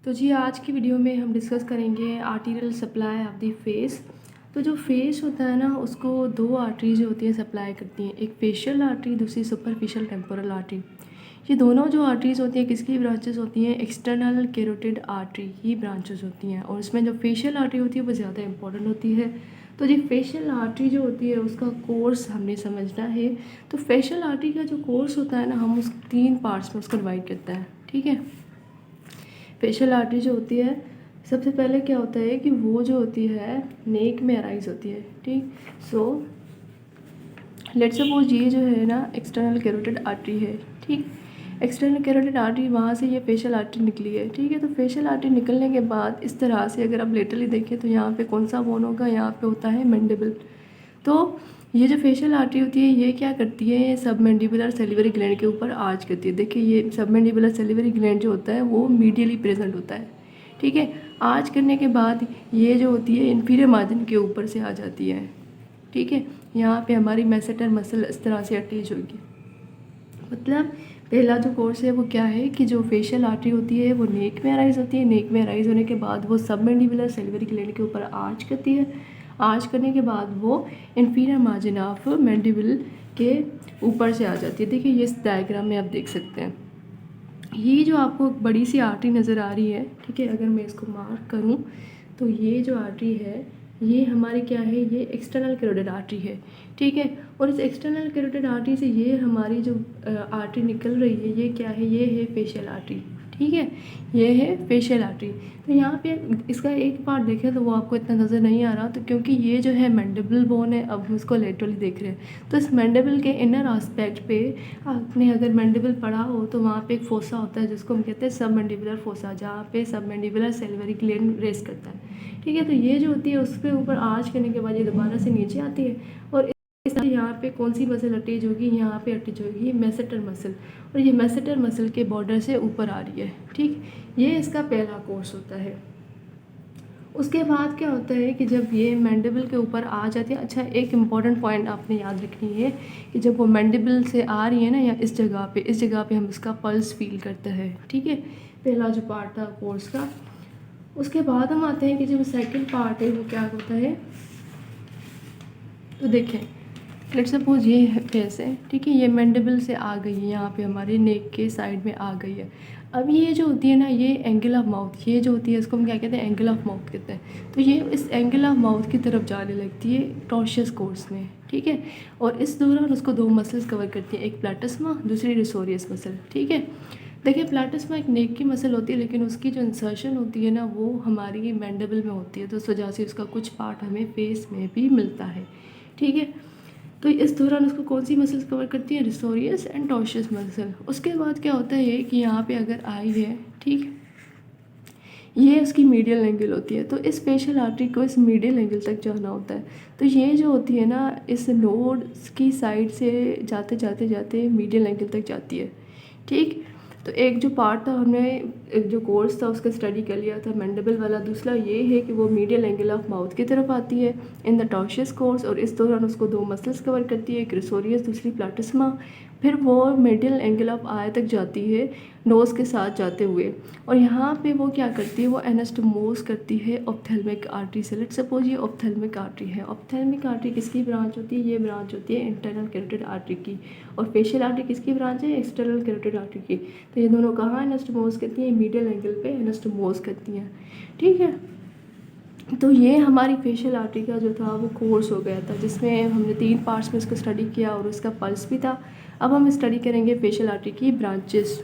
तो जी आज की वीडियो में हम डिस्कस करेंगे arterial supply of the face. तो जो फेस होता है ना, उसको दो आर्टरी जो होती है सप्लाई करती हैं, एक फेशियल आर्टरी, दूसरी सुपरफिशियल टेम्पोरल आर्टरी। ये दोनों जो आर्टरीज होती हैं किसकी ब्रांचेस होती हैं? एक्सटर्नल कैरोटिड आर्टरी की ब्रांचेस होती हैं। और इसमें जो फेशियल आर्टरी होती है वो ज़्यादा इंपॉर्टेंट होती है। तो जी फेशियल आर्टरी जो होती है उसका कोर्स हमने समझना है। तो फेशियल आर्टरी का जो कोर्स होता है ना, हम उस 3 पार्ट्स में उसको डिवाइड करते हैं। ठीक है, फेशियल आर्टरी जो होती है, सबसे पहले क्या होता है कि वो जो होती है नेक में अराइज होती है। ठीक, सो लेट्स सपोज ये जो है ना एक्सटर्नल कैरोटिड आर्टरी है। ठीक, एक्सटर्नल कैरोटिड आर्टरी, वहाँ से ये फेशियल आर्टरी निकली है। ठीक है, तो फेशियल आर्टरी निकलने के बाद इस तरह से अगर आप लेटरली देखें तो यहाँ पे कौन सा बोन होगा? यहाँ पे होता है मैंडिबल। तो ये जो फेशियल आर्टरी होती है ये क्या करती है? ये सबमैंडिबुलर सैलिवरी ग्लैंड के ऊपर आर्च करती है। देखिए ये सबमैंडिबुलर सैलिवरी ग्लैंड जो होता है वो मीडियली प्रेजेंट होता है। ठीक है, आर्च करने के बाद ये जो होती है इंफीरियर मार्जिन के ऊपर से आ जाती है। ठीक है, यहाँ पे हमारी मैसेटर मसल इस तरह से अटैच होगी। मतलब पहला जो कोर्स है वो क्या है कि जो फेशियल आर्टरी होती है वो नेक में अराइज होती है। नेक में अराइज होने के बाद वो सबमैंडिबुलर सैलिवरी ग्लैंड के ऊपर आर्च करती है। आर्च करने के बाद वो इंफीरियर मार्जिन ऑफ मैंडिबल के ऊपर से आ जाती है। देखिए ये इस डायग्राम में आप देख सकते हैं। ये जो आपको बड़ी सी आर्टरी नज़र आ रही है, ठीक है, अगर मैं इसको मार्क करूँ तो ये जो आर्टरी है ये हमारी क्या है? ये एक्सटर्नल कैरोटिड आर्टरी है। ठीक है, और इस एक्सटर्नल कैरोटिड आर्टरी से ये हमारी जो आर्टरी निकल रही है ये क्या है? ये है फेशियल आर्टरी। ठीक है, ये है फेशियल आर्टरी। तो यहाँ पे इसका एक पार्ट देखें तो वो आपको इतना नज़र नहीं आ रहा, तो क्योंकि ये जो है मैंडिबल बोन है, अब हम इसको लेटरली देख रहे हैं। तो इस मैंडिबल के इनर आस्पेक्ट पे आपने अगर मैंडिबल पढ़ा हो तो वहाँ पे एक फोसा होता है जिसको हम कहते हैं सब मैंडिबुलर फोसा, जहाँ पे सब मैंडिबुलर सैलिवरी ग्लैंड रेस्ट करता है। ठीक है, तो ये जो होती है उसके ऊपर आर्च करने के बाद ये दोबारा से नीचे आती है और यहाँ पे कौन सी मसल अटैच होगी? यहाँ पे अटैच होगी मैसेटर मसल, और ये मैसेटर मसल के बॉर्डर से ऊपर आ रही है। ठीक, ये इसका पहला कोर्स होता है। उसके बाद क्या होता है कि जब ये मैंडिबल के ऊपर आ जाती है, अच्छा एक इम्पॉर्टेंट पॉइंट आपने याद रखनी है कि जब वो मैंडिबल से आ रही है ना, या इस जगह पे हम इसका पल्स फील करते हैं। ठीक है, पहला जो पार्ट था कोर्स का। उसके बाद हम आते हैं कि जब सेकंड पार्ट है वो क्या होता है। तो देखें, लेट्स सपोज ये है फेस है। ठीक है, ये मैंडिबल से आ गई है, यहाँ पे हमारे नेक के साइड में आ गई है। अब ये जो होती है ना, ये एंगल ऑफ माउथ, ये जो होती है इसको हम क्या कहते हैं? एंगल ऑफ माउथ कहते हैं। तो ये इस एंगल ऑफ माउथ की तरफ जाने लगती है टॉर्शियस कोर्स में। ठीक है, और इस दौरान उसको दो मसल्स कवर करती हैं, एक प्लैटिस्मा, दूसरी रिसोरियस मसल। ठीक है, देखिए प्लैटिस्मा एक नेक की मसल होती है, लेकिन उसकी जो इंसर्शन होती है ना वो हमारी मैंडिबल में होती है, तो उस वजह से उसका कुछ पार्ट हमें फेस में भी मिलता है। ठीक है, तो इस दौरान उसको कौन सी मसल्स कवर करती है? रिसोरियस एंड टॉर्शियस मसल। उसके बाद क्या होता है ये कि यहाँ पे अगर आई है, ठीक, ये उसकी मीडियल एंगल होती है, तो इस फेशियल आर्टरी को इस मीडियल एंगल तक जाना होता है। तो ये जो होती है ना, इस नोड की साइड से जाते जाते जाते मीडियल एंगल तक जाती है। ठीक, तो एक जो पार्ट था हमने, एक जो कोर्स था उसका स्टडी कर लिया था मैंडिबल वाला। दूसरा ये है कि वो मीडियल एंगल ऑफ माउथ की तरफ आती है इन द टॉर्शियस कोर्स, और इस दौरान उसको दो मसल्स कवर करती है, एक रिसोरियस, दूसरी प्लैटिस्मा। फिर वो मीडियल एंगल ऑफ आई तक जाती है नोज़ के साथ जाते हुए, और यहाँ पे वो क्या करती है? वो एनास्टोमोस करती है ऑप्थेल्मिक आर्टरी से। लेट्स सपोज ये ऑप्थेल्मिक आर्टरी है। ऑप्थेल्मिक आर्टरी किसकी ब्रांच होती है? ये ब्रांच होती है इंटरनल कैरोटिड आर्टरी की। और फेशियल आर्टरी किसकी ब्रांच है? एक्सटर्नल कैरोटिड आर्टरी की। तो ये दोनों कहाँ एनास्टोमोस करती हैं? मीडियल एंगल पे एनास्टोमोस करती हैं। ठीक है, तो ये हमारी फेशियल आर्टरी का जो था वो कोर्स हो गया था, जिसमें हमने 3 पार्ट्स में इसको स्टडी किया और उसका पल्स भी था। अब हम स्टडी करेंगे फेशियल आर्टरी की ब्रांचेस।